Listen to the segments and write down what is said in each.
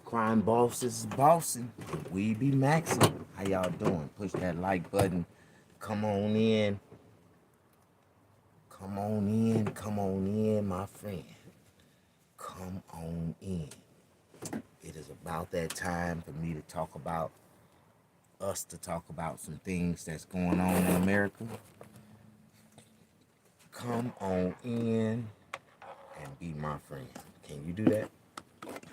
Crime bosses is bossing. We be maxing. How y'all doing? Push that like button. Come on in. Come on in. Come on in, my friend. Come on in. It is about that time for me to talk about us to talk about some things that's going on in America. Come on in and be my friend. Can you do that?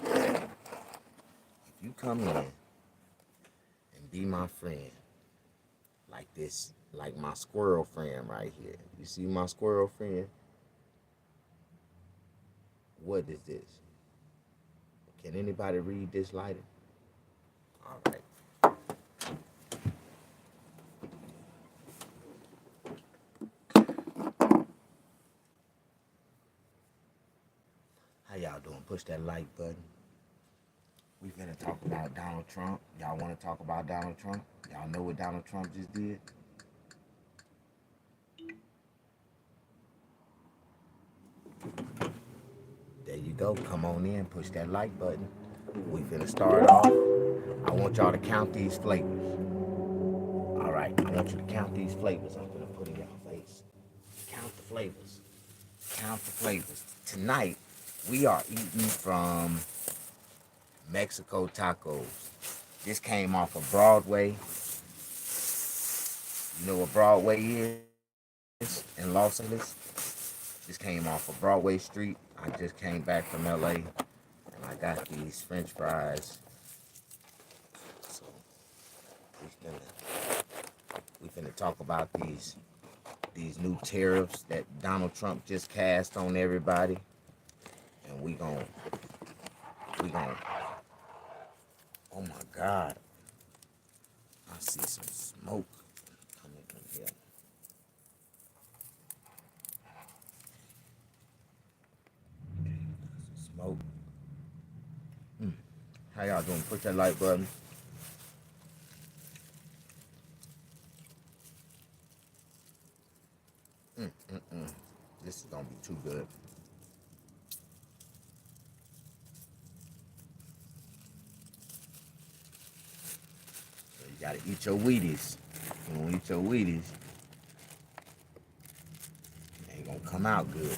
If you come in and be my friend, like this, like my squirrel friend right here. You see my squirrel friend? What is this? Can anybody read this lighter? All right. How y'all doing? Push that like button. We finna talk about Donald Trump. Y'all wanna talk about Donald Trump? Y'all know what Donald Trump just did? There you go. Come on in. Push that like button. We finna start off. I want y'all to count these flavors. All right. I want you to count these flavors I'm gonna put in y'all face. Count the flavors. Count the flavors. Tonight, we are eating from Mexico Tacos. This came off of Broadway. You know what Broadway is in Los Angeles? This came off of Broadway Street. I just came back from LA and I got these French fries. So we finna talk about these new tariffs that Donald Trump just cast on everybody. And we gon' oh my God. I see some smoke coming from here. Some smoke. How y'all doing? Push that like button. This is gonna be too good. So you gotta eat your Wheaties. You don't eat your Wheaties, it ain't gonna come out good.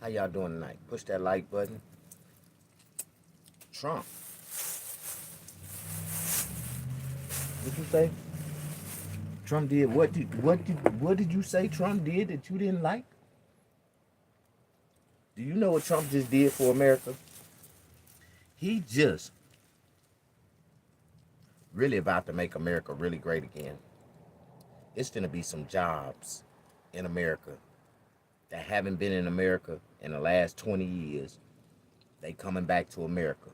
How y'all doing tonight? Push that like button. Trump. What you say? Trump did what did you say Trump did that you didn't like? Do you know what Trump just did for America? He just really about to make America really great again. It's gonna be some jobs in America that haven't been in America in the last 20 years. They coming back to America.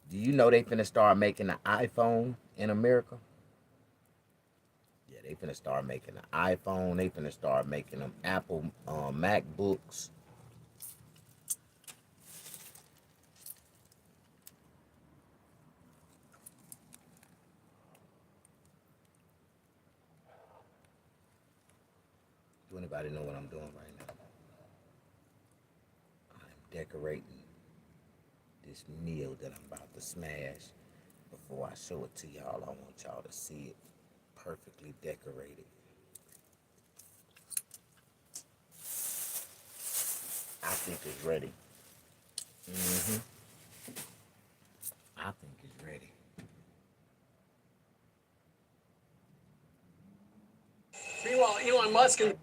Do you know they finna start making the iPhone in America? Yeah, they finna start making the iPhone. They finna start making them Apple MacBooks. Do anybody know what I'm doing right now? I'm decorating this meal that I'm about to smash. Before I show it to y'all, I want y'all to see it perfectly decorated. I think it's ready. hmm I think it's ready. Meanwhile, Elon Musk and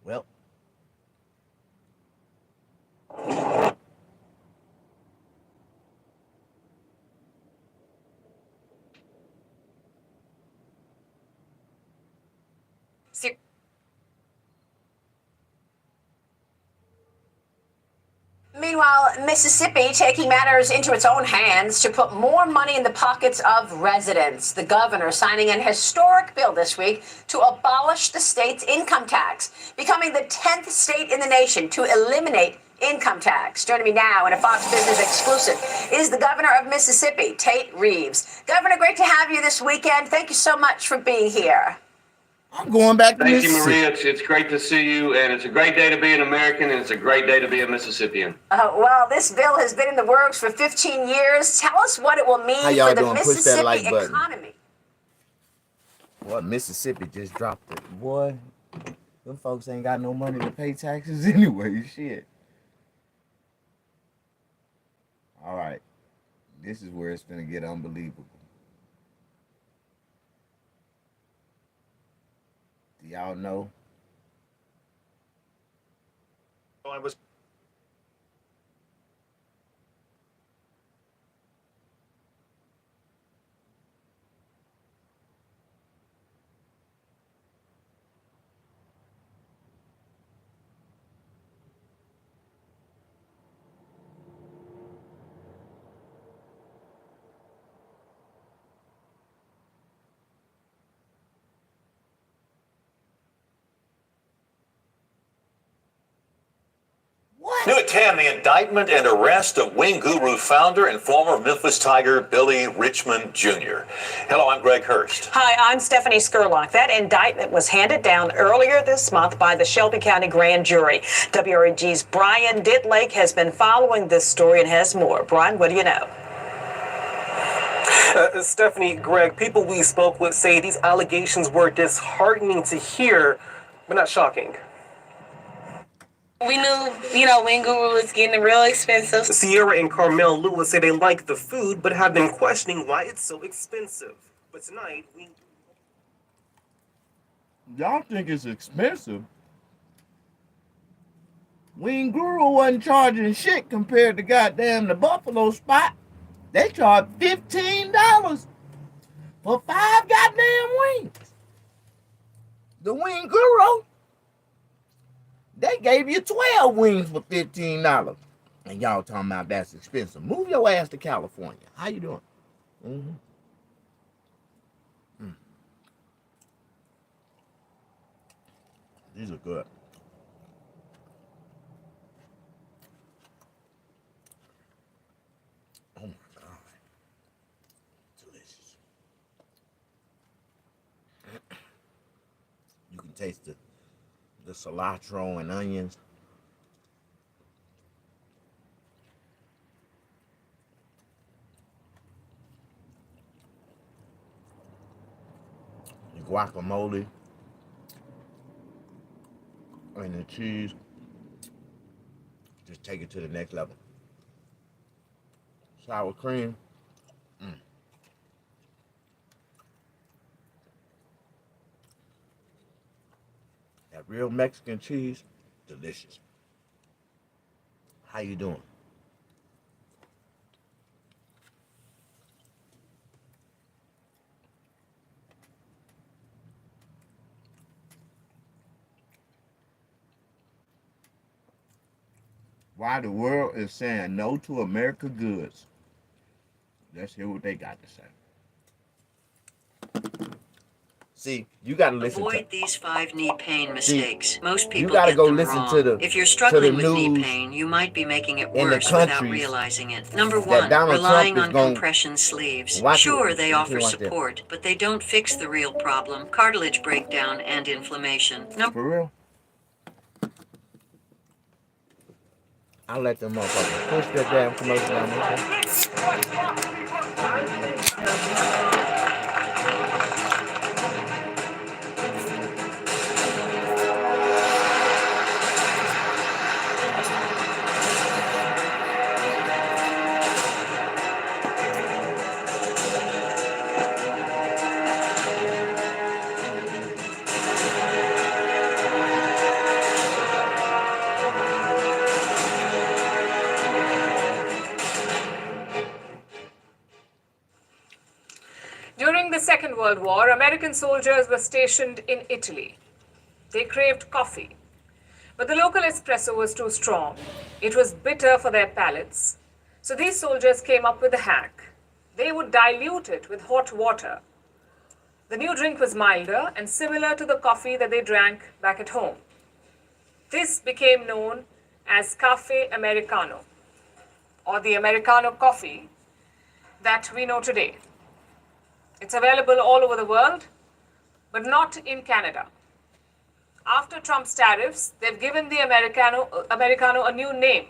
Well, Meanwhile, Mississippi taking matters into its own hands to put more money in the pockets of residents. The governor signing an historic bill this week to abolish the state's income tax, becoming the 10th state in the nation to eliminate income tax. Joining me now in a Fox Business exclusive is the governor of Mississippi, Teriffs. Governor, great to have you this weekend. Thank you so much for being here. I'm going back to Thank you, Mississippi. Maria. It's great to see you, and it's a great day to be an American, and it's a great day to be a Mississippian. Well, this bill has been in the works for 15 years. Tell us what it will mean for the Mississippi economy. Boy, Mississippi just dropped it. Boy, them folks ain't got no money to pay taxes anyway. Shit. All right. This is where it's going to get unbelievable. Do y'all know? I was New at 10, the indictment and arrest of Wing Guru founder and former Memphis Tiger Billy Richmond Jr. Hello, I'm Greg Hurst. Hi, I'm Stephanie Skurlock. That indictment was handed down earlier this month by the Shelby County Grand Jury. WREG's Brian Ditlake has been following this story and has more. Brian, what do you know? Stephanie, Greg, people we spoke with say these allegations were disheartening to hear, but not shocking. We knew, Wing Guru was getting real expensive. Sierra and Carmel Lewis say they like the food, but have been questioning why it's so expensive. But tonight, Y'all think it's expensive? Wing Guru wasn't charging shit compared to goddamn the Buffalo spot. They charged $15 for 5 goddamn wings. The Wing Guru, they gave you 12 wings for $15. And y'all talking about that's expensive. Move your ass to California. How you doing? These are good. Oh my God. Delicious. You can taste the cilantro and onions. The guacamole and the cheese. Just take it to the next level. Sour cream. That real Mexican cheese, delicious. How you doing? Why the world is saying no to America goods. Let's hear what they got to say. See, you gotta listen to. Avoid these 5 knee pain mistakes. Most people you gotta get go them listen wrong. to the. If you're struggling with knee news pain, you might be making it in the worse without countries realizing it. Number that 1, Donald relying Trump on is gonna compression sleeves. watch Sure, it. they You offer can watch that. support, but they don't fix the real problem: cartilage breakdown and inflammation. For real? I'll let them motherfuckers push that damn commercial down there. Second World War, American soldiers were stationed in Italy. They craved coffee, but the local espresso was too strong. It was bitter for their palates. So these soldiers came up with a hack. They would dilute it with hot water. The new drink was milder and similar to the coffee that they drank back at home. This became known as Cafe Americano, or the Americano coffee that we know today. It's available all over the world, but not in Canada. After Trump's tariffs, they've given the Americano a new name.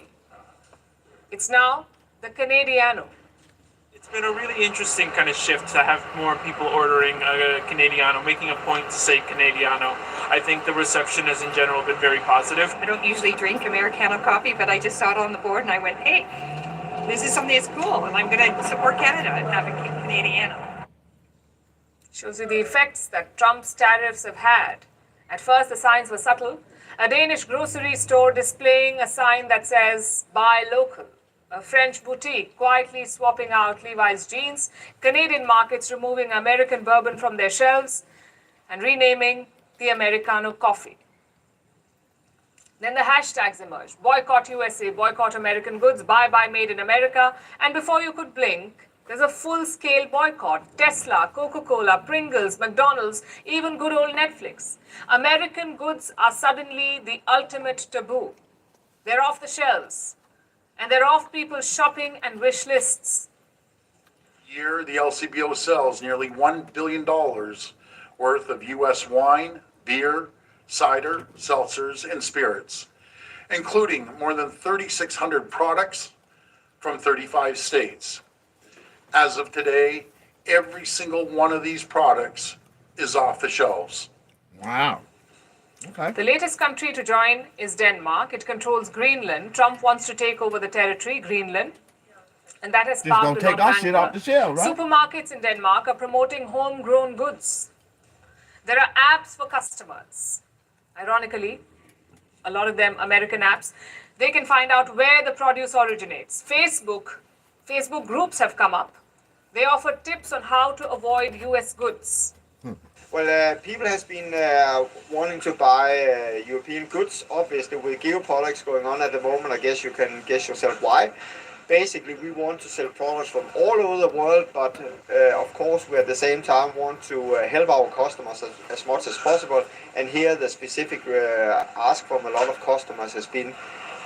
It's now the Canadiano. It's been a really interesting kind of shift to have more people ordering a Canadiano, making a point to say Canadiano. I think the reception has in general been very positive. I don't usually drink Americano coffee, but I just saw it on the board and I went, hey, this is something that's cool and I'm going to support Canada and have a Canadiano. Shows you the effects that Trump's tariffs have had. At first, the signs were subtle. A Danish grocery store displaying a sign that says, buy local. A French boutique quietly swapping out Levi's jeans. Canadian markets removing American bourbon from their shelves and renaming the Americano coffee. Then the hashtags emerged. Boycott USA, boycott American goods, buy made in America. And before you could blink, there's a full-scale boycott. Tesla, Coca-Cola, Pringles, McDonald's, even good old Netflix. American goods are suddenly the ultimate taboo. They're off the shelves. And they're off people's shopping and wish lists. Year, the LCBO sells nearly $1 billion worth of U.S. wine, beer, cider, seltzers, and spirits, including more than 3,600 products from 35 states. As of today, every single one of these products is off the shelves. Wow. Okay. The latest country to join is Denmark. It controls Greenland. Trump wants to take over the territory, Greenland. And that has sparked gonna take our shit off the shelf, right? Supermarkets in Denmark are promoting homegrown goods. There are apps for customers. Ironically, a lot of them American apps. They can find out where the produce originates. Facebook groups have come up. They offer tips on how to avoid US goods. Well, people has been wanting to buy European goods. Obviously, with geopolitics going on at the moment, I guess you can guess yourself why. Basically, we want to sell products from all over the world, but of course, we at the same time want to help our customers as much as possible. And here, the specific ask from a lot of customers has been,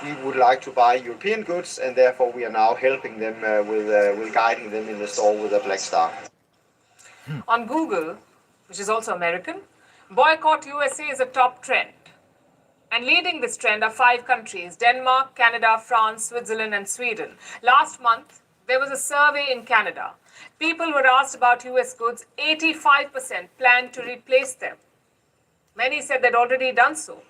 we would like to buy European goods, and therefore we are now helping them with guiding them in the store with a black star. On Google, which is also American, boycott USA is a top trend. And leading this trend are 5 countries: Denmark, Canada, France, Switzerland, and Sweden. Last month, there was a survey in Canada. People were asked about US goods. 85% planned to replace them. Many said they'd already done so.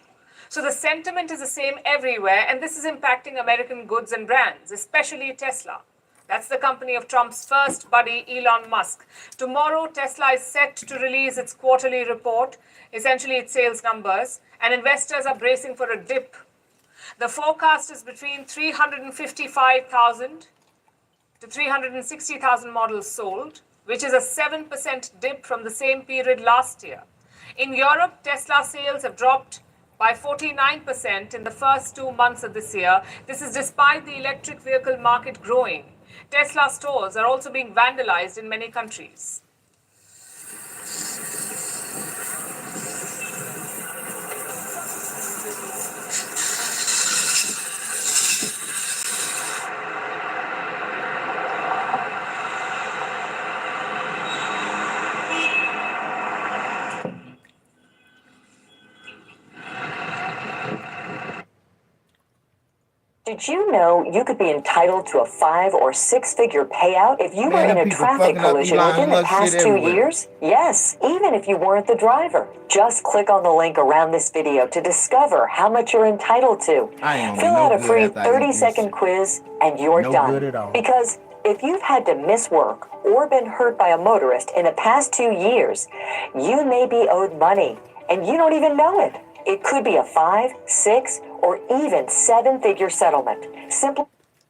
So the sentiment is the same everywhere, and this is impacting American goods and brands, especially Tesla. That's the company of Trump's first buddy, Elon Musk. Tomorrow, Tesla is set to release its quarterly report, essentially its sales numbers, and investors are bracing for a dip. The forecast is between 355,000 to 360,000 models sold, which is a 7% dip from the same period last year. In Europe, Tesla sales have dropped by 49% in the first 2 months of this year. This is despite the electric vehicle market growing. Tesla stores are also being vandalized in many countries. Did you know you could be entitled to a 5- or 6-figure payout if you were in a traffic collision within the past 2 years? Yes, even if you weren't the driver. Just click on the link around this video to discover how much you're entitled to. Fill out a free 30-second quiz and you're done. Because if you've had to miss work or been hurt by a motorist in the past 2 years, you may be owed money and you don't even know it. It could be a 5, 6, or even 7-figure settlement. Simply.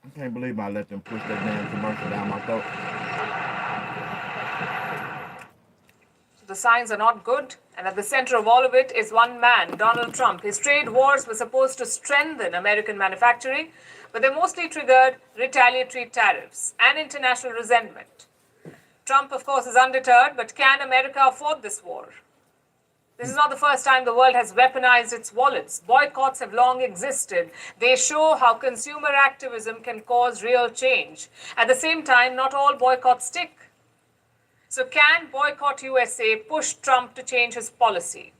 I can't believe I let them push that damn commercial down my throat. the signs are not good, and at the center of all of it is one man, Donald Trump. His trade wars were supposed to strengthen American manufacturing, but they mostly triggered retaliatory tariffs and international resentment. Trump, of course, is undeterred, but can America afford this war? This is not the first time the world has weaponized its wallets. Boycotts have long existed. They show how consumer activism can cause real change. At the same time, not all boycotts stick. So can Boycott USA push Trump to change his policy?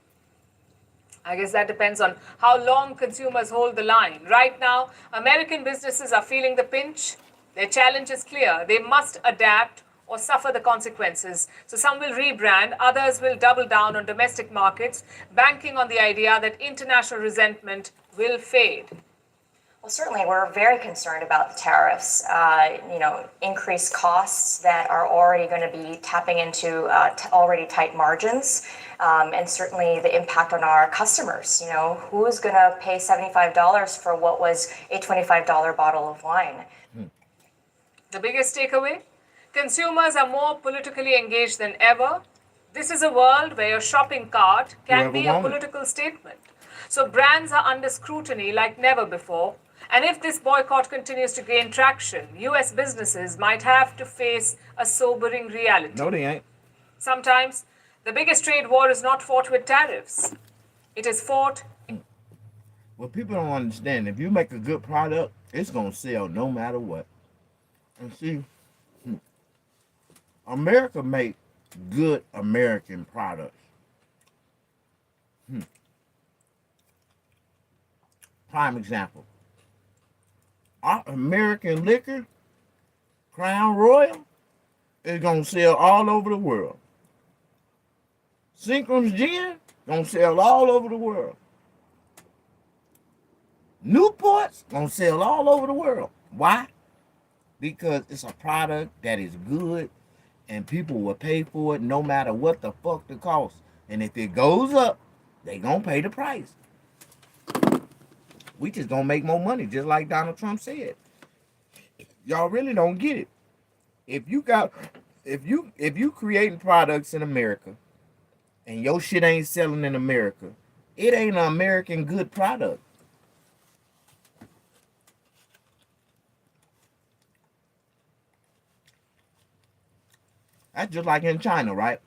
I guess that depends on how long consumers hold the line. Right now, American businesses are feeling the pinch. Their challenge is clear. They must adapt or suffer the consequences. So some will rebrand, others will double down on domestic markets, banking on the idea that international resentment will fade. Well, certainly, we're very concerned about the tariffs. Increased costs that are already going to be tapping into already tight margins, and certainly the impact on our customers. Who's going to pay $75 for what was a $25 bottle of wine? The biggest takeaway? Consumers are more politically engaged than ever. This is a world where your shopping cart can be a political statement. So brands are under scrutiny like never before. And if this boycott continues to gain traction, US businesses might have to face a sobering reality. No, they ain't. Sometimes the biggest trade war is not fought with tariffs. It is fought. What people don't understand, if you make a good product, it's going to sell no matter what. And see, America make good American products. Prime example. Our American liquor, Crown Royal, is going to sell all over the world. Synchron's Gin, going to sell all over the world. Newport's going to sell all over the world. Why? Because it's a product that is good and people will pay for it no matter what the fuck the cost. And if it goes up, they going to pay the price. We just gonna make more money, just like Donald Trump said. Y'all really don't get it. If you creating products in America and your shit ain't selling in America, it ain't an American good product. That's just like in China, right?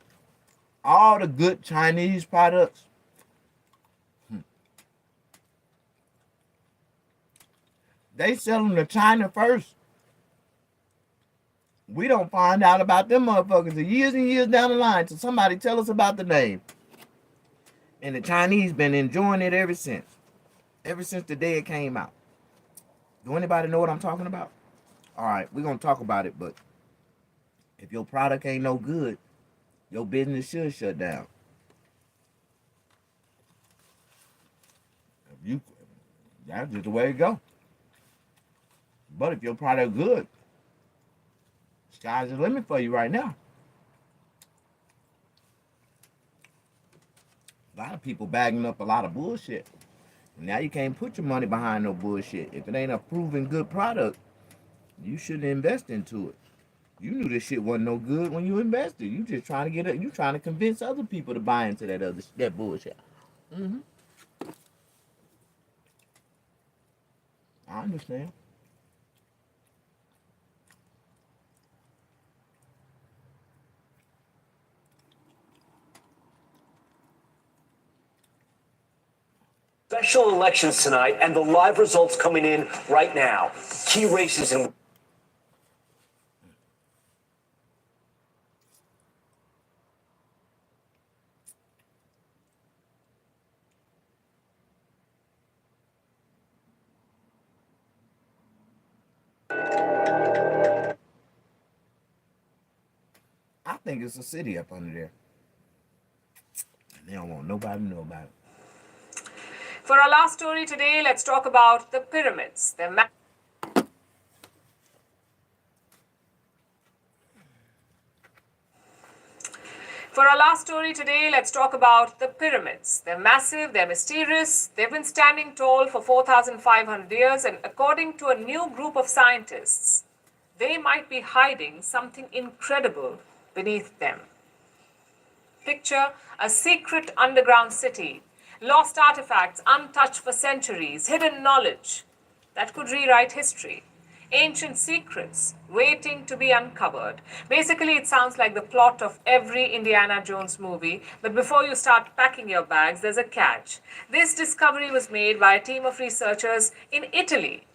All the good Chinese products, they sell them to China first. We don't find out about them motherfuckers years and years down the line till somebody tell us about the name. And the Chinese been enjoying it ever since the day it came out. Do anybody know what I'm talking about? All right, we're going to talk about it, but if your product ain't no good, your business should shut down. That's just the way it go. But if your product good, sky's the limit for you right now. A lot of people bagging up a lot of bullshit. Now you can't put your money behind no bullshit. If it ain't a proven good product, you shouldn't invest into it. You knew this shit wasn't no good when you invested. You just trying to get it. You trying to convince other people to buy into that bullshit. I understand. Special elections tonight, and the live results coming in right now. Key races in. I think it's a city up under there. And they don't want nobody to know about it. For our last story today, let's talk about the pyramids. For our last story today, let's talk about the pyramids. They're massive, they're mysterious, they've been standing tall for 4,500 years, and according to a new group of scientists, they might be hiding something incredible beneath them. Picture a secret underground city, lost artifacts untouched for centuries, hidden knowledge that could rewrite history, ancient secrets waiting to be uncovered. Basically, it sounds like the plot of every Indiana Jones movie, but before you start packing your bags, there's a catch. This discovery was made by a team of researchers in Italy.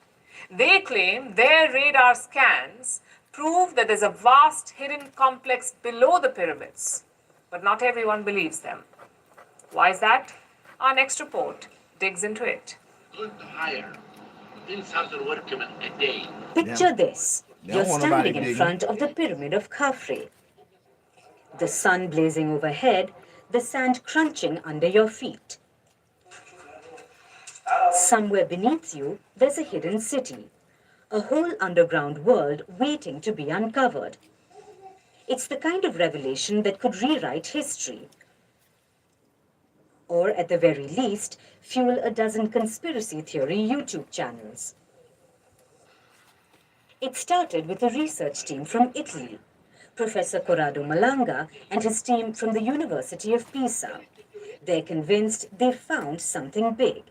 They claim their radar scans prove that there's a vast hidden complex below the pyramids, but not everyone believes them. Why is that? Our next report digs into it. higher. 10,000 workmen a day. Picture this. You're standing in front of the pyramid of Khafre. The sun blazing overhead, the sand crunching under your feet. Somewhere beneath you, there's a hidden city, a whole underground world waiting to be uncovered. It's the kind of revelation that could rewrite history, or at the very least, fuel a dozen conspiracy theory YouTube channels. It started with a research team from Italy, Professor Corrado Malanga and his team from the University of Pisa. They're convinced they've found something big.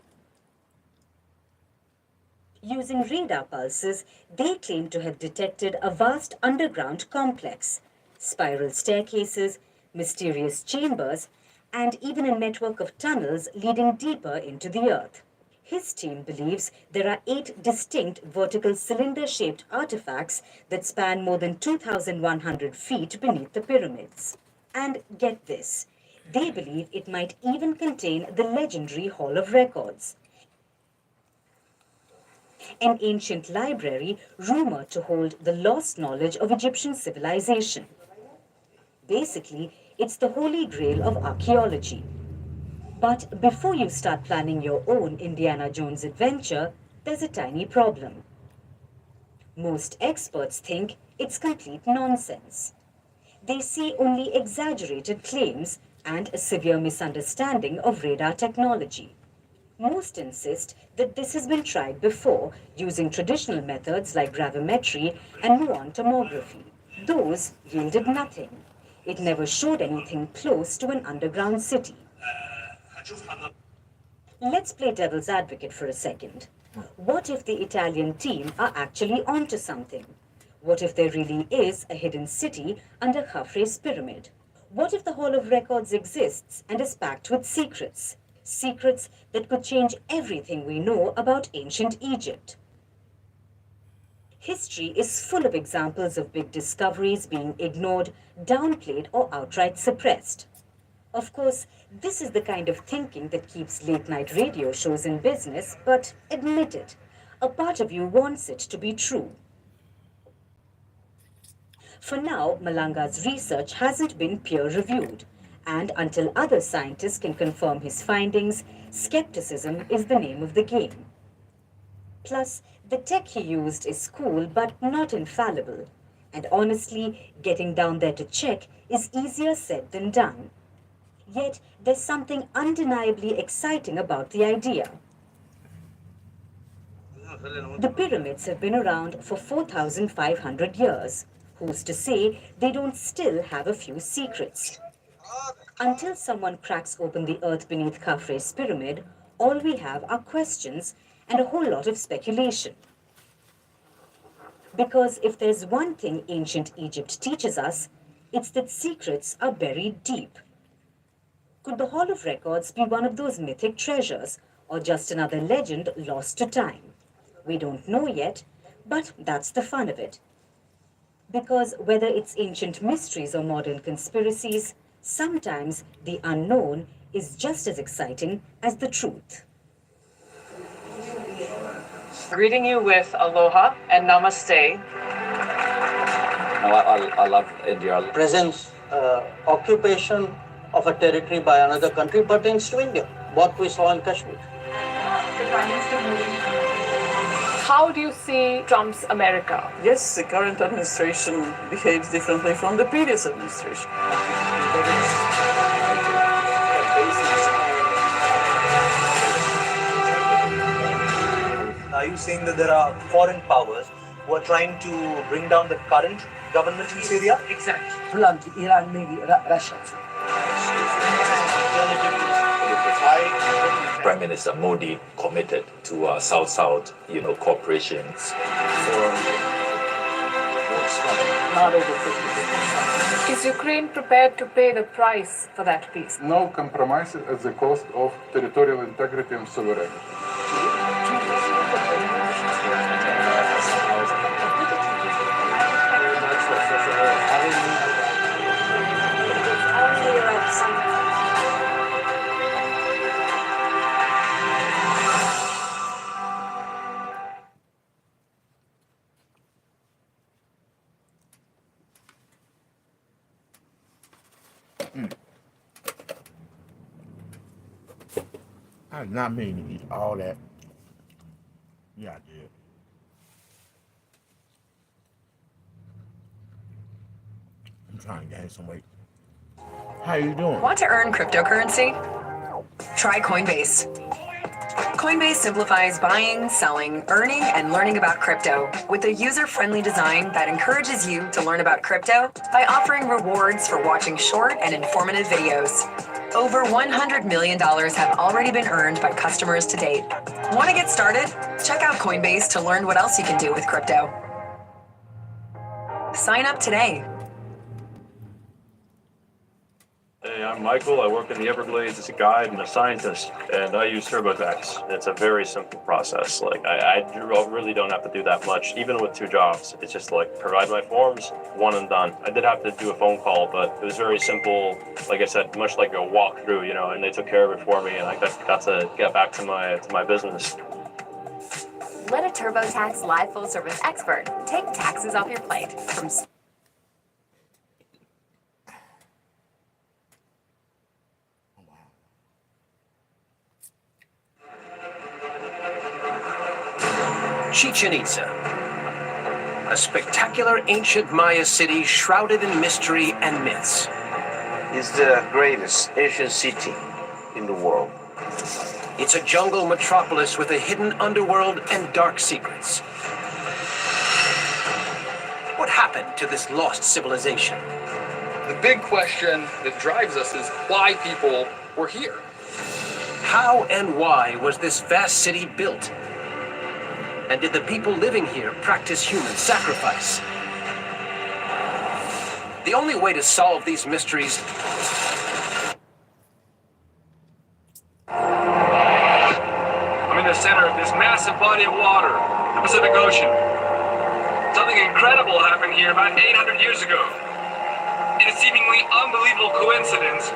Using radar pulses, they claim to have detected a vast underground complex, spiral staircases, mysterious chambers, and even a network of tunnels leading deeper into the earth. His team believes there are 8 distinct vertical cylinder-shaped artifacts that span more than 2,100 feet beneath the pyramids. And get this, they believe it might even contain the legendary Hall of Records, an ancient library rumored to hold the lost knowledge of Egyptian civilization. Basically, it's the holy grail of archaeology. But before you start planning your own Indiana Jones adventure, there's a tiny problem. Most experts think it's complete nonsense. They see only exaggerated claims and a severe misunderstanding of radar technology. Most insist that this has been tried before using traditional methods like gravimetry and muon tomography. Those yielded nothing. It never showed anything close to an underground city. Let's play devil's advocate for a second. What if the Italian team are actually onto something? What if there really is a hidden city under Khafre's pyramid? What if the Hall of Records exists and is packed with secrets? Secrets that could change everything we know about ancient Egypt. History is full of examples of big discoveries being ignored, downplayed, or outright suppressed. Of course, this is the kind of thinking that keeps late-night radio shows in business, but admit it, a part of you wants it to be true. For now, Malanga's research hasn't been peer-reviewed, and until other scientists can confirm his findings, skepticism is the name of the game. Plus, the tech he used is cool but not infallible, and honestly, getting down there to check is easier said than done. Yet, there's something undeniably exciting about the idea. The pyramids have been around for 4,500 years. Who's to say they don't still have a few secrets? Until someone cracks open the earth beneath Khafre's pyramid, all we have are questions and a whole lot of speculation. Because if there's one thing ancient Egypt teaches us, it's that secrets are buried deep. Could the Hall of Records be one of those mythic treasures, or just another legend lost to time? We don't know yet, but that's the fun of it. Because whether it's ancient mysteries or modern conspiracies, sometimes the unknown is just as exciting as the truth. Greeting you with aloha and namaste. I love India. Presence, occupation of a territory by another country pertains to India. What we saw in Kashmir. How do you see Trump's America? Yes, the current administration behaves differently from the previous administration. Are you saying that there are foreign powers who are trying to bring down the current government in Syria? Exactly. Iran, maybe Russia. Prime Minister Modi committed to South-South, cooperation for Not over 50%. Is Ukraine prepared to pay the price for that peace? No compromise at the cost of territorial integrity and sovereignty. I did not mean to eat all that. Yeah, I did. I'm trying to gain some weight. How you doing? Want to earn cryptocurrency? Try Coinbase. Coinbase simplifies buying, selling, earning, and learning about crypto with a user-friendly design that encourages you to learn about crypto by offering rewards for watching short and informative videos. Over $100 million have already been earned by customers to date. Want to get started? Check out Coinbase to learn what else you can do with crypto. Sign up today. Hey, I'm Michael. I work in the Everglades as a guide and a scientist, and I use TurboTax. It's a very simple process. I really don't have to do that much, even with 2 jobs. It's just provide my forms, one and done. I did have to do a phone call, but it was very simple. Like I said, much like a walkthrough, and they took care of it for me, and I got to get back to my business. Let a TurboTax live full-service expert take taxes off your plate. From Chichen Itza, a spectacular ancient Maya city shrouded in mystery and myths. It's the greatest Asian city in the world. It's a jungle metropolis with a hidden underworld and dark secrets. What happened to this lost civilization? The big question that drives us is why people were here. How and why was this vast city built? And did the people living here practice human sacrifice? The only way to solve these mysteries I'm in the center of this massive body of water, the Pacific Ocean. Something incredible happened here about 800 years ago. In a seemingly unbelievable coincidence,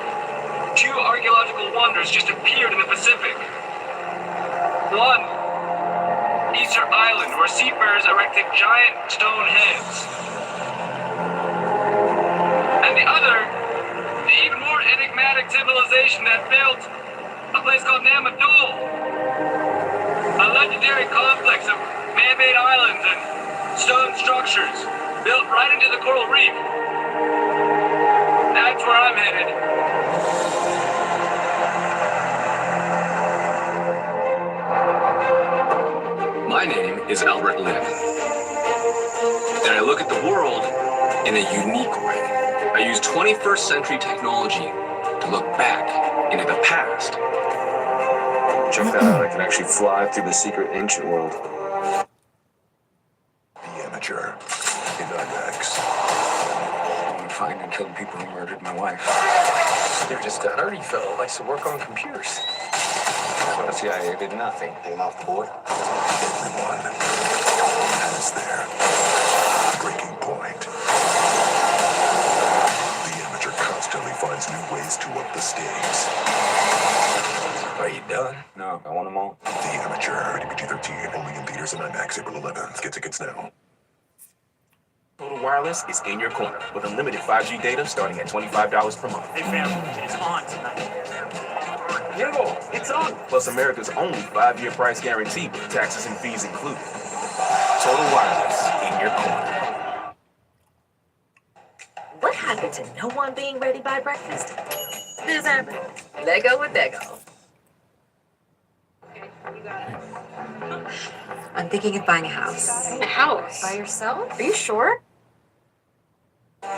2 archaeological wonders just appeared in the Pacific. One, Easter Island, where seafarers erected giant stone heads. And the other, the even more enigmatic civilization that built a place called Namadol, a legendary complex of man-made islands and stone structures built right into the coral reef. That's where I'm headed. My name is Albert Lin, and I look at the world in a unique way. I use 21st century technology to look back into the past. Check that out, I can actually fly through the secret ancient world. The amateur in IMAX. I find and kill people who murdered my wife. They're just a nerdy fellow who likes to work on computers. Well, the CIA did nothing. Take him off the board. Everyone has their breaking point. The amateur constantly finds new ways to up the stakes. Are you done? No, I want them all. The Amateur, rated PG-13, only in theaters and IMAX April 11th. Get tickets now. Total Wireless is in your corner with unlimited 5G data starting at $25 per month. Hey family, it's on tonight. Yo, it's on. Plus America's only 5-year price guarantee with taxes and fees included. Total Wireless in your corner. What happened to no one being ready by breakfast? This happened. Lego with Dago. I'm thinking of buying a house. A house? By yourself? Are you sure? With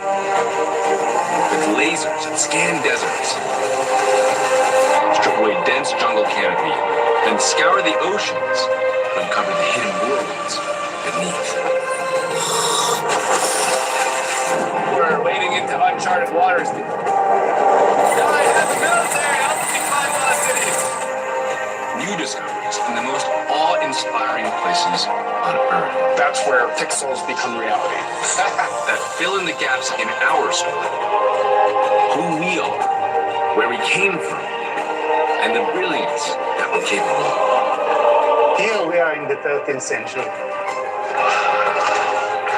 lasers and scan deserts, strip away dense jungle canopy, and scour the oceans to uncover the hidden worlds beneath. We're wading into uncharted waters. Now I have the military helping me climb lost cities. New discoveries in the most awe-inspiring places on Earth. That's where pixels become reality. That fill in the gaps in our story. Who we are, where we came from, and the brilliance that we're capable of. Here we are in the 13th century.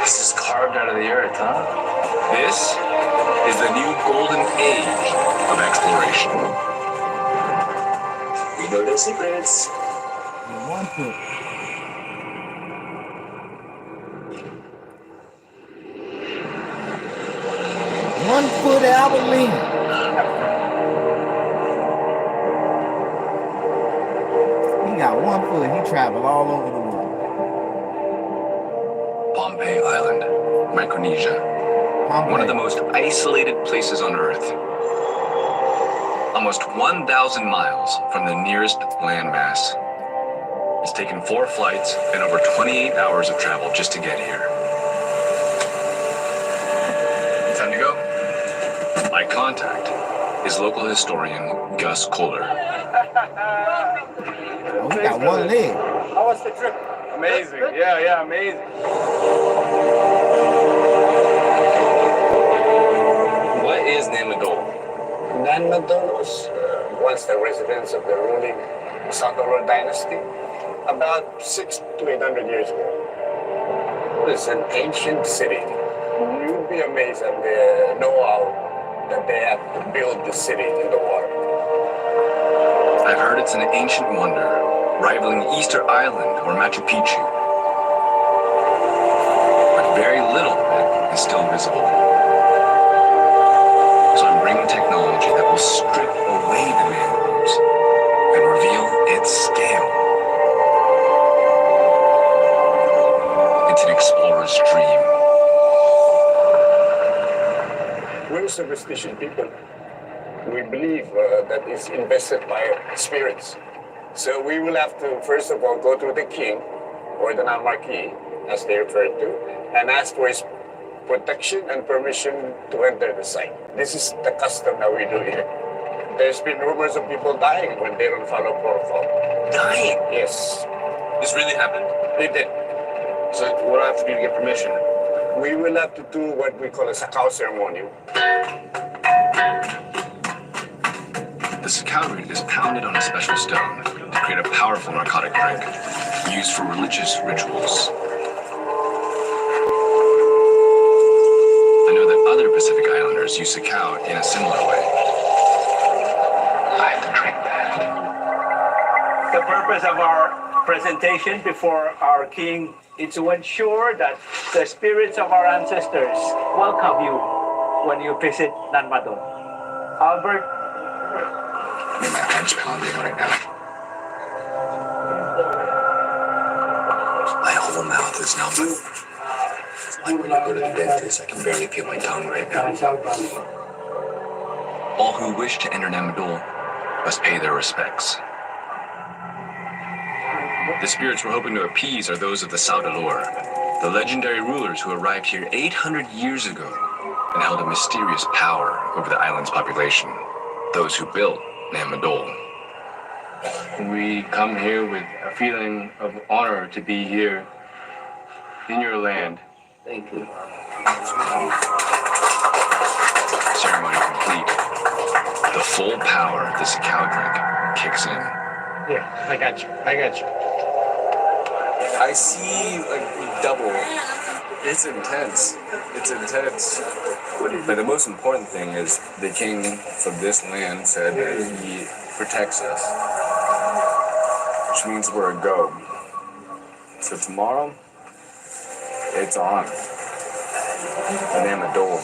This is carved out of the earth, huh? This is the new golden age of exploration. We know their secrets. One foot Abilene. He got 1 foot. He traveled all over the world. Pohnpei Island, Micronesia. One of the most isolated places on Earth. Almost 1,000 miles from the nearest landmass. It's taken 4 flights and over 28 hours of travel just to get here. Time to go? My contact is local historian Gus Kohler. Oh, he got 1 leg. How was the trip? Amazing. Yeah, amazing. What is Namadol? Nanmadol was once the residence of the ruling Sadolor dynasty, about 600 to 800 years ago. It's an ancient city. You'd be amazed at the know-how that they had to build the city in the water. I've heard it's an ancient wonder, rivaling Easter Island or Machu Picchu. But very little of it is still visible. So I'm bringing technology that will strip away the mangroves and reveal its scale. It's an explorer's dream. We're superstitious people. We believe that it's invested by spirits. So we will have to, first of all, go to the king, or the Marquis, as they refer to, and ask for his protection and permission to enter the site. This is the custom that we do here. There's been rumors of people dying when they don't follow protocol. Dying? Yes. This really happened? It did. So what do I have to do to get permission? We will have to do what we call a sakao ceremony. The cacao root is pounded on a special stone to create a powerful narcotic drink used for religious rituals. I know that other Pacific Islanders use cacao in a similar way. I have to drink that. The purpose of our presentation before our king is to ensure that the spirits of our ancestors welcome you when you visit Nanmadol. Albert? I mean, my heart's pounding right now. My whole mouth is numb. Like when you go to the dentist, I can barely feel my tongue right now. All who wish to enter Namadol must pay their respects. The spirits we're hoping to appease are those of the Saudalor, the legendary rulers who arrived here 800 years ago and held a mysterious power over the island's population, those who built Namadol. We come here with a feeling of honor to be here in your land. Thank you. Ceremony complete. The full power of the cacao drink kicks in. Yeah, I got you. I see like double. It's intense. But the most important thing is the king from this land said that he protects us, which means we're a go. So tomorrow, it's on. The name of Dole.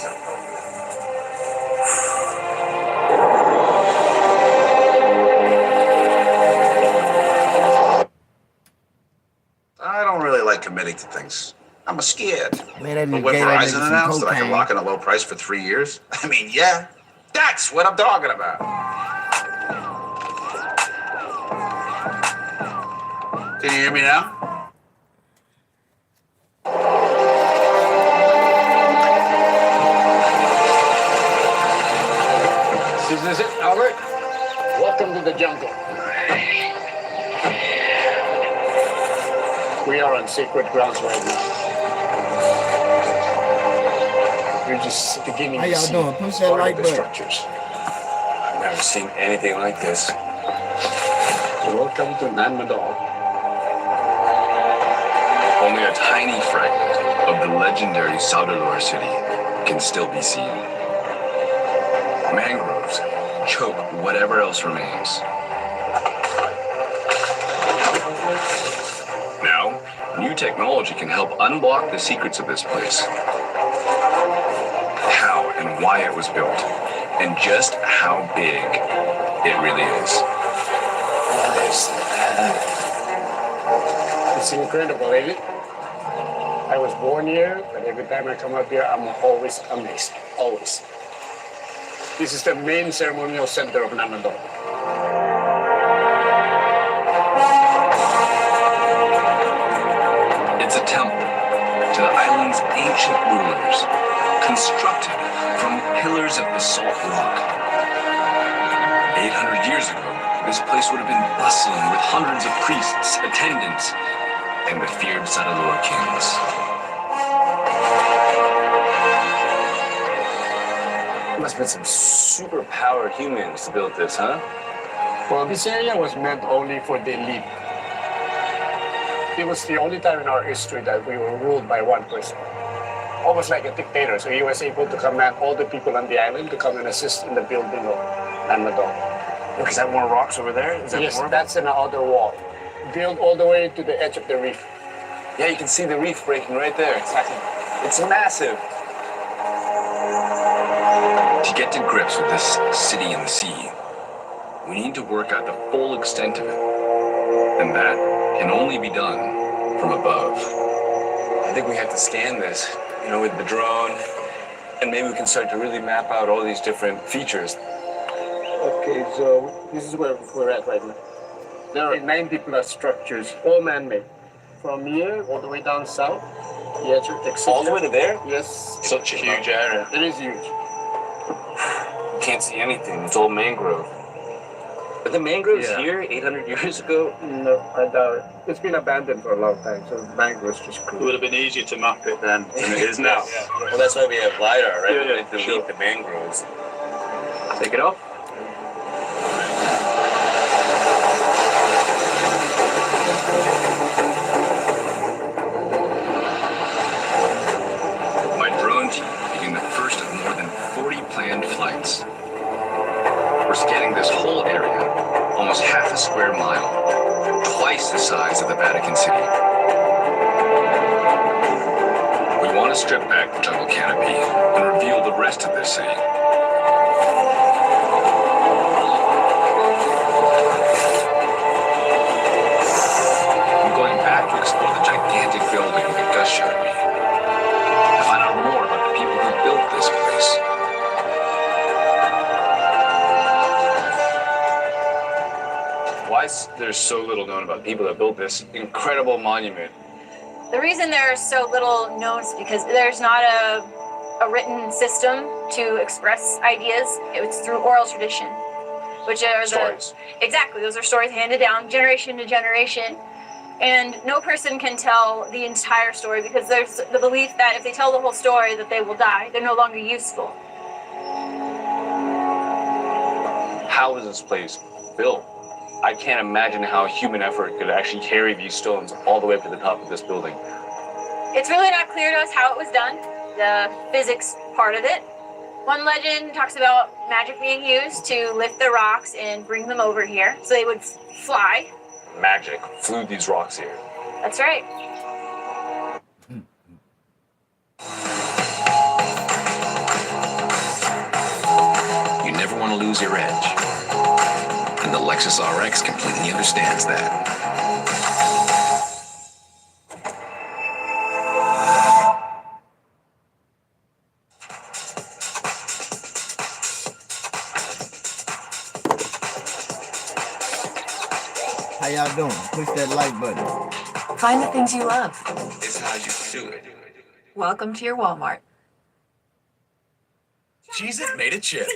I don't really like committing to things. I'm scared. Man, that But nigga when gave that Verizon nigga some announced that I can cocaine. lock in a low price for 3 years, I mean, yeah, That's what I'm talking about. Can you hear me now? Is this it, Albert? Welcome to the jungle. We are on sacred grounds right now. We're just beginning How to y'all see doing? Push that part like of the button. structures. I've never seen anything like this. Welcome to Nanmadol. Only a tiny fragment of the legendary Saudelor city can still be seen. Mangroves choke whatever else remains. Now, new technology can help unblock the secrets of this place. How and why it was built, and just how big it really is. It's incredible, ain't it? I was born here, but every time I come up here, I'm always amazed. Always. This is the main ceremonial center of Nanmadol. It's a temple to the island's ancient rulers, constructed from pillars of basalt rock. 800 years ago, this place would have been bustling with hundreds of priests, attendants, and the feared Saudelor kings. Must have been some super powered humans to build this, huh? Well, this area was meant only for the elite. It was the only time in our history that we were ruled by one person. Almost like a dictator. So he was able to command all the people on the island to come and assist in the building of Nanmadol. Is that more rocks over there? Is that Yes, more? that's an outer wall. Built all the way to the edge of the reef. Yeah, you can see the reef breaking right there. Exactly. It's massive. To get to grips with this city in the sea, we need to work out the full extent of it. And that can only be done from above. I think we have to scan this, with the drone, and maybe we can start to really map out all these different features. Okay, so this is where we're at right now. There are 90 plus structures, all man-made. From here all the way down south, the edge of Texas. All the way to there? Yes. Such a huge area. It is huge. Can't see anything. It's all mangrove. But the mangroves here 800 years ago? No, I doubt it. It's been abandoned for a long time, so mangroves just grew. It would have been easier to map it then than it is now. Well, that's why we have LiDAR, right? Yeah, To delete the mangroves. Take it off. My drone team began the first of more than 40 planned flights. We're scanning this whole area, almost half a square mile, twice the size of the Vatican City. We want to strip back the jungle canopy and reveal the rest of this city. I'm going back to explore the gigantic building that Gus showed me, to find out more about the people who built this place. Why is there so little known about people that built this incredible monument? The reason there's so little known is because there's not a written system to express ideas. It's through oral tradition, which are Stories. Exactly, those are stories handed down generation to generation. And no person can tell the entire story because there's the belief that if they tell the whole story that they will die. They're no longer useful. How was this place built? I can't imagine how human effort could actually carry these stones all the way up to the top of this building. It's really not clear to us how it was done, the physics part of it. One legend talks about magic being used to lift the rocks and bring them over here so they would fly. Magic flew these rocks here. That's right. You never want to lose your edge. And the Lexus RX completely understands that. you doing? Push that like button. Find the things you love. It's how you do it. Welcome to your Walmart. Cheez-It made a chip.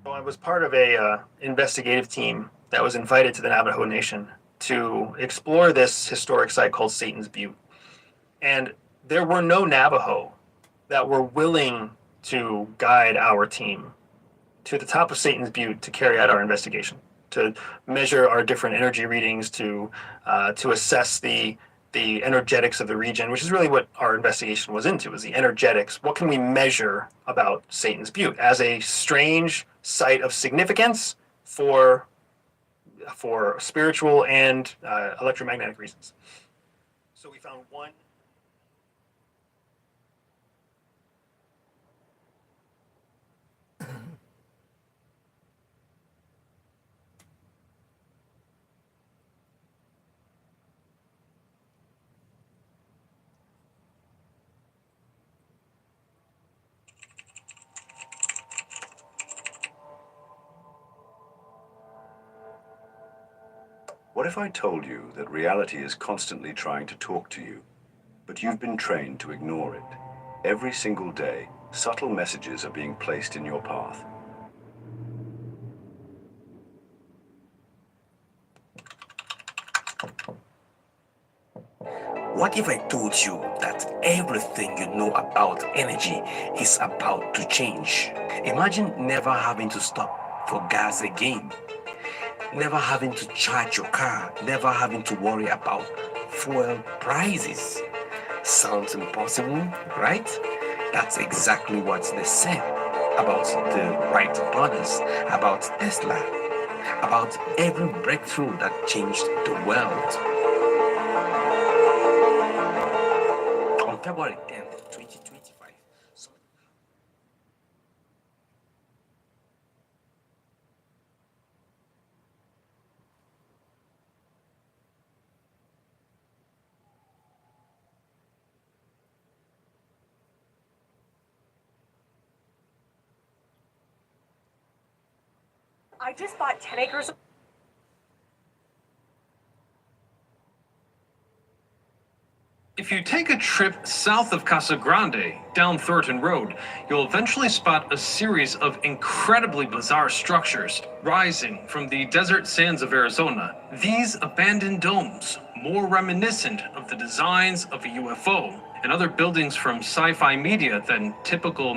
I was part of a investigative team that was invited to the Navajo Nation to explore this historic site called Satan's Butte. And there were no Navajo that were willing to guide our team to the top of Satan's Butte to carry out our investigation, to measure our different energy readings, to assess the energetics of the region, which is really what our investigation was into, was the energetics. What can we measure about Satan's Butte as a strange site of significance for spiritual and electromagnetic reasons? So we found one. What if I told you that reality is constantly trying to talk to you, but you've been trained to ignore it? Every single day, subtle messages are being placed in your path. What if I told you that everything you know about energy is about to change? Imagine never having to stop for gas again. Never having to charge your car, never having to worry about fuel prices. Sounds impossible, right? That's exactly what they said about the Wright brothers, about Tesla, about every breakthrough that changed the world. On February 10th, 2025. I just bought 10 acres of... If you take a trip south of Casa Grande, down Thornton Road, you'll eventually spot a series of incredibly bizarre structures rising from the desert sands of Arizona. These abandoned domes, more reminiscent of the designs of a UFO and other buildings from sci-fi media than typical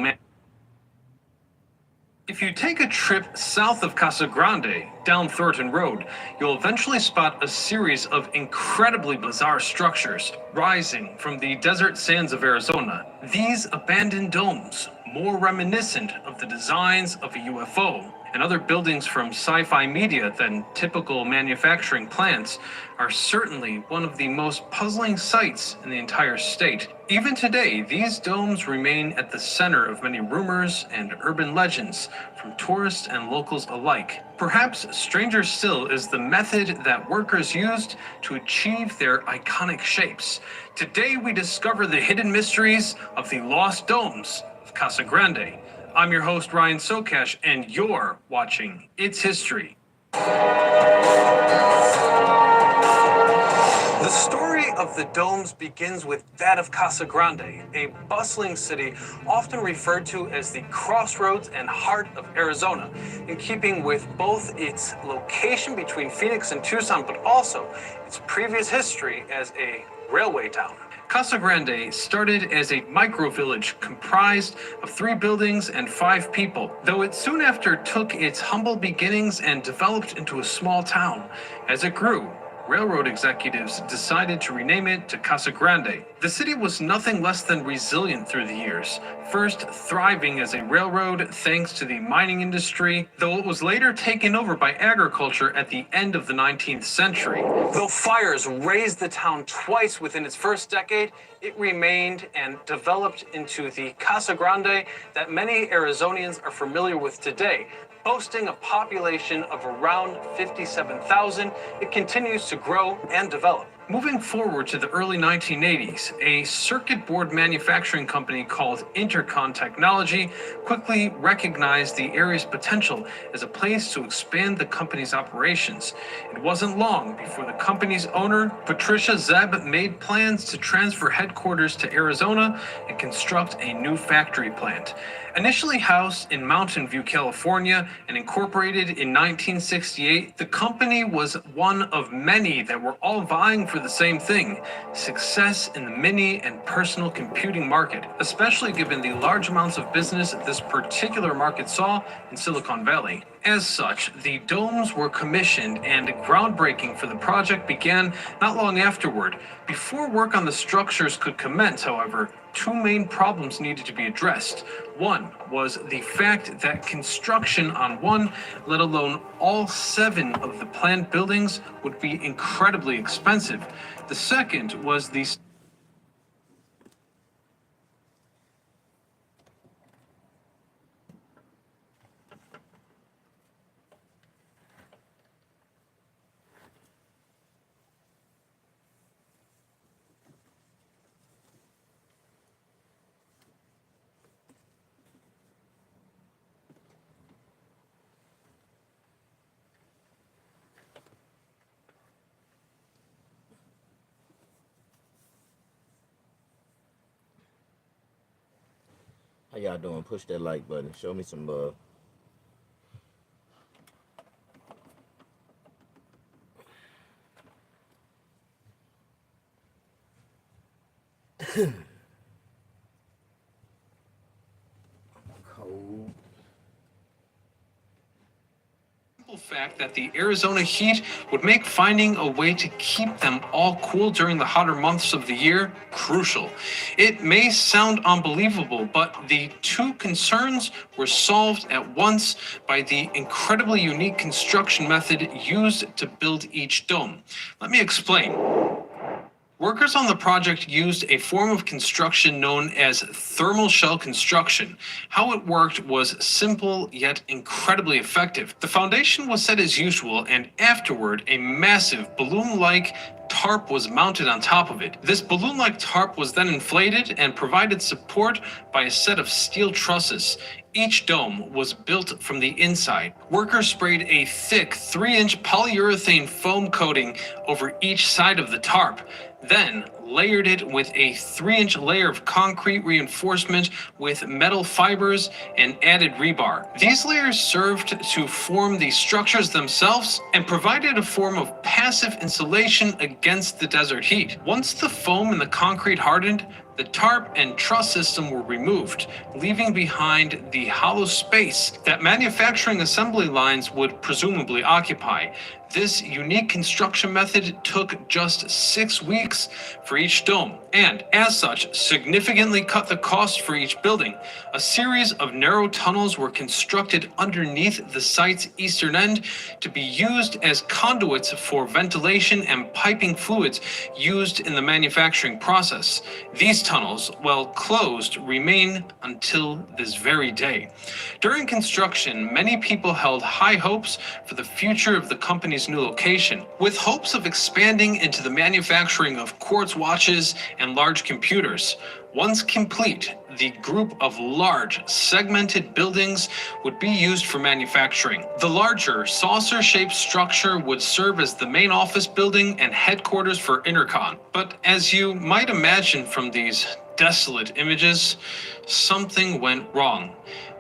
If you take a trip south of Casa Grande, down Thornton Road, you'll eventually spot a series of incredibly bizarre structures rising from the desert sands of Arizona. These abandoned domes, more reminiscent of the designs of a UFO and other buildings from sci-fi media than typical manufacturing plants, are certainly one of the most puzzling sights in the entire state. Even today, these domes remain at the center of many rumors and urban legends from tourists and locals alike. Perhaps stranger still is the method that workers used to achieve their iconic shapes. Today, we discover the hidden mysteries of the lost domes of Casa Grande. I'm your host, Ryan Sokash, and you're watching It's History. The story of the domes begins with that of Casa Grande, a bustling city often referred to as the crossroads and heart of Arizona, in keeping with both its location between Phoenix and Tucson, but also its previous history as a railway town. Casa Grande started as a micro-village comprised of 3 buildings and 5 people, though it soon after took its humble beginnings and developed into a small town. As it grew, railroad executives decided to rename it to Casa Grande. The city was nothing less than resilient through the years, first thriving as a railroad thanks to the mining industry, though it was later taken over by agriculture at the end of the 19th century. Though fires razed the town twice within its first decade, it remained and developed into the Casa Grande that many Arizonians are familiar with today. Boasting a population of around 57,000, it continues to grow and develop. Moving forward to the early 1980s, a circuit board manufacturing company called Intercon Technology quickly recognized the area's potential as a place to expand the company's operations. It wasn't long before the company's owner, Patricia Zeb, made plans to transfer headquarters to Arizona and construct a new factory plant. Initially housed in Mountain View, California, and incorporated in 1968, the company was one of many that were all vying for the same thing: success in the mini and personal computing market, especially given the large amounts of business this particular market saw in Silicon Valley. As such, the domes were commissioned and groundbreaking for the project began not long afterward. Before work on the structures could commence, however, two main problems needed to be addressed. One was the fact that construction on one, let alone all 7 of the planned buildings, would be incredibly expensive. The second was the How y'all doing? Push that like button. Show me some love. Cold. Fact that the Arizona heat would make finding a way to keep them all cool during the hotter months of the year crucial. It may sound unbelievable, but the two concerns were solved at once by the incredibly unique construction method used to build each dome. Let me explain. Workers on the project used a form of construction known as thermal shell construction. How it worked was simple yet incredibly effective. The foundation was set as usual, and afterward, a massive balloon-like tarp was mounted on top of it. This balloon-like tarp was then inflated and provided support by a set of steel trusses. Each dome was built from the inside. Workers sprayed a thick 3-inch polyurethane foam coating over each side of the tarp, then layered it with a 3-inch layer of concrete reinforcement with metal fibers and added rebar. These layers served to form the structures themselves and provided a form of passive insulation against the desert heat. Once the foam and the concrete hardened, the tarp and truss system were removed, leaving behind the hollow space that manufacturing assembly lines would presumably occupy. This unique construction method took just 6 weeks for each dome, and as such, significantly cut the cost for each building. A series of narrow tunnels were constructed underneath the site's eastern end to be used as conduits for ventilation and piping fluids used in the manufacturing process. These tunnels, while closed, remain until this very day. During construction, many people held high hopes for the future of the company's new location, with hopes of expanding into the manufacturing of quartz watches and large computers. Once complete, the group of large, segmented buildings would be used for manufacturing. The larger, saucer-shaped structure would serve as the main office building and headquarters for Intercon. But as you might imagine from these desolate images, something went wrong.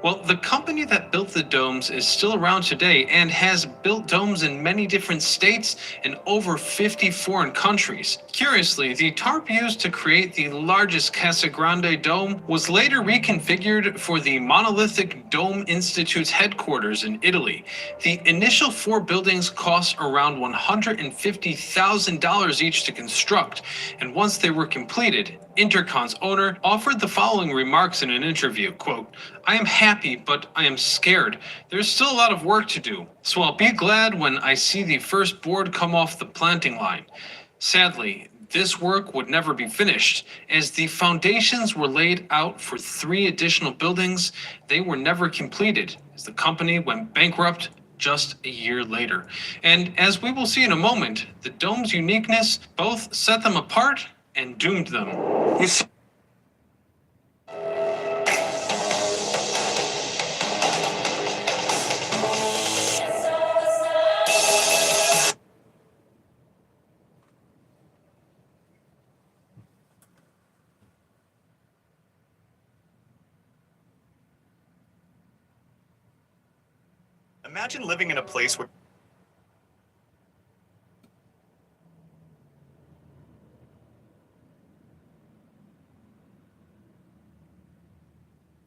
Well, the company that built the domes is still around today and has built domes in many different states and over 50 foreign countries. Curiously, the tarp used to create the largest Casa Grande dome was later reconfigured for the monolithic Dome Institute's headquarters in Italy. The initial 4 buildings cost around $150,000 each to construct, and once they were completed, Intercon's owner offered the following remarks in an interview, quote, "I am happy, but I am scared. There's still a lot of work to do, so I'll be glad when I see the first board come off the planting line." Sadly, this work would never be finished, as the foundations were laid out for 3 additional buildings. They were never completed, as the company went bankrupt just a year later. And as we will see in a moment, the dome's uniqueness both set them apart and doomed them. You see, imagine living in a place where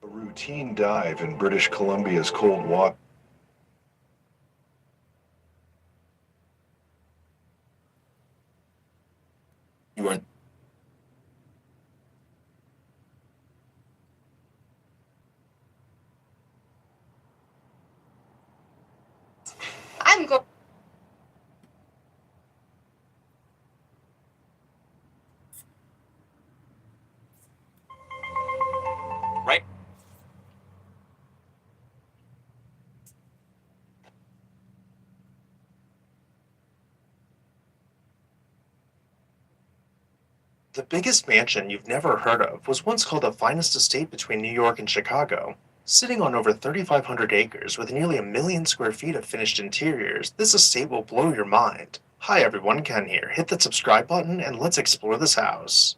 A routine dive in British Columbia's cold water. You are I'm going. right? The biggest mansion you've never heard of was once called the finest estate between New York and Chicago. Sitting on over 3,500 acres with nearly 1 million square feet of finished interiors, this estate will blow your mind. Hi everyone, Ken here. Hit that subscribe button and let's explore this house.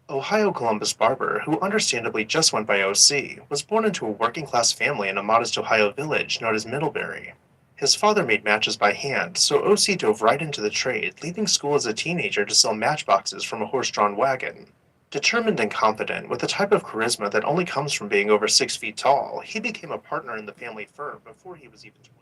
Ohio Columbus Barber, who understandably just went by OC, was born into a working-class family in a modest Ohio village known as Middlebury. His father made matches by hand, so OC dove right into the trade, leaving school as a teenager to sell matchboxes from a horse-drawn wagon. Determined and confident, with a type of charisma that only comes from being over 6 feet tall, he became a partner in the family firm before he was even 20.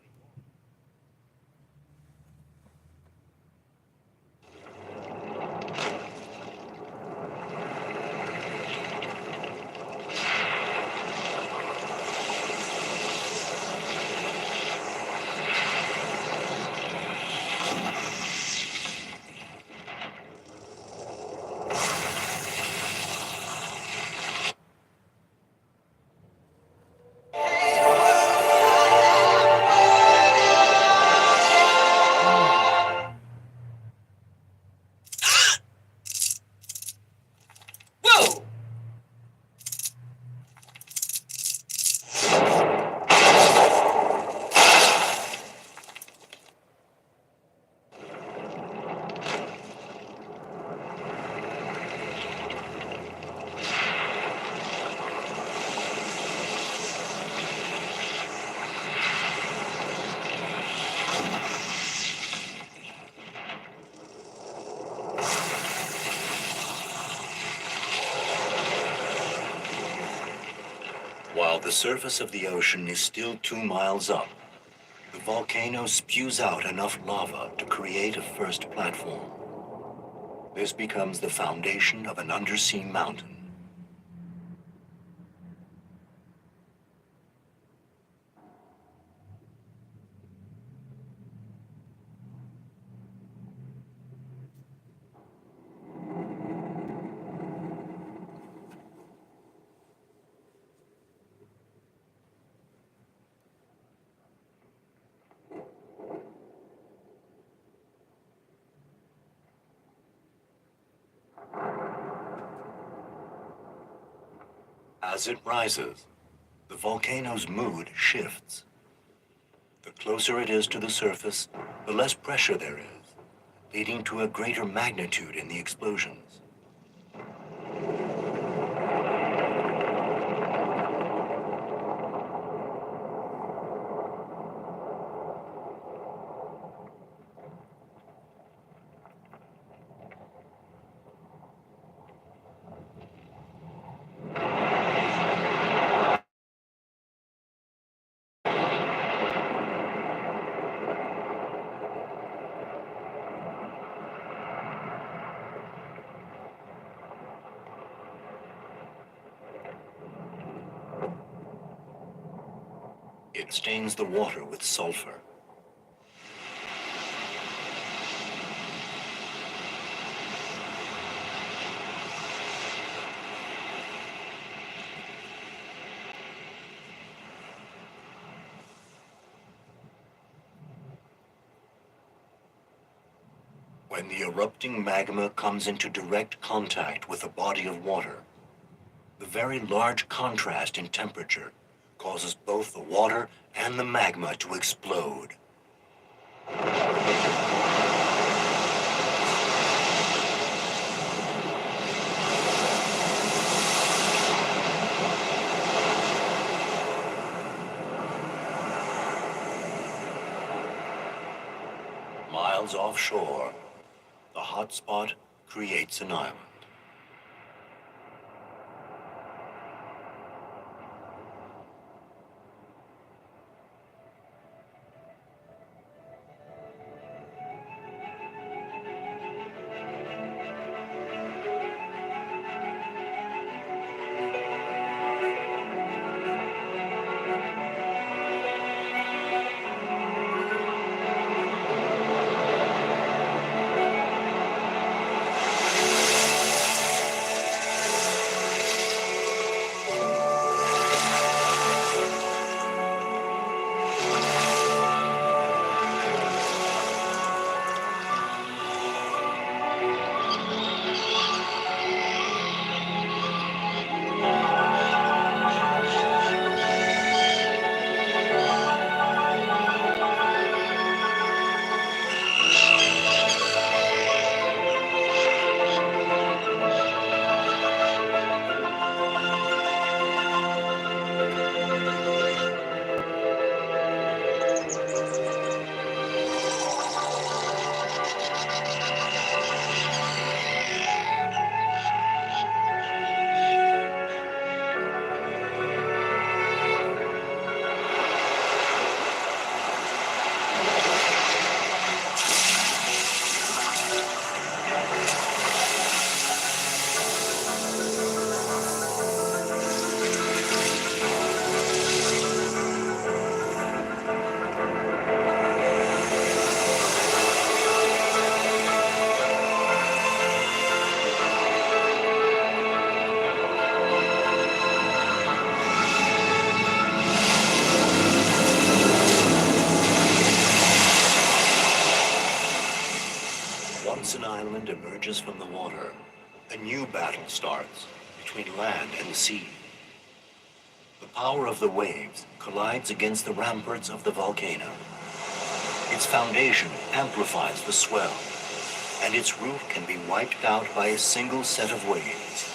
Whoa! While the surface of the ocean is still 2 miles up, the volcano spews out enough lava to create a first platform. This becomes the foundation of an undersea mountain. As it rises, the volcano's mood shifts. The closer it is to the surface, the less pressure there is, leading to a greater magnitude in the explosions. It stains the water with sulfur. When the erupting magma comes into direct contact with a body of water, the very large contrast in temperature causes both the water and the magma to explode. Miles offshore, the hotspot creates an island. Once an island emerges from the water, a new battle starts between land and sea. The power of the waves collides against the ramparts of the volcano. Its foundation amplifies the swell, and its roof can be wiped out by a single set of waves.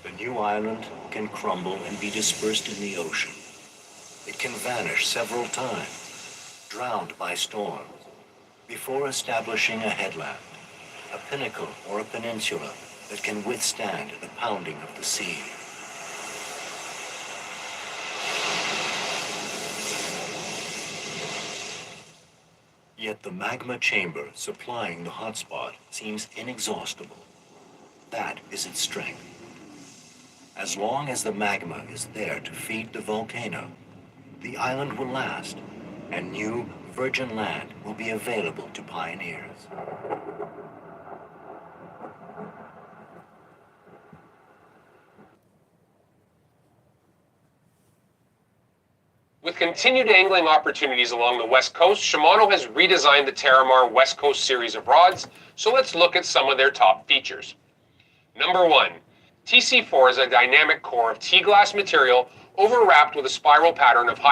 The new island can crumble and be dispersed in the ocean. It can vanish several times, drowned by storms, before establishing a headland, a pinnacle or a peninsula that can withstand the pounding of the sea. Yet the magma chamber supplying the hotspot seems inexhaustible. That is its strength. As long as the magma is there to feed the volcano, the island will last, and new virgin land will be available to pioneers. With continued angling opportunities along the West Coast, Shimano has redesigned the Terramar West Coast series of rods, so let's look at some of their top features. Number 1. TC4 is a dynamic core of T-glass material overwrapped with a spiral pattern of high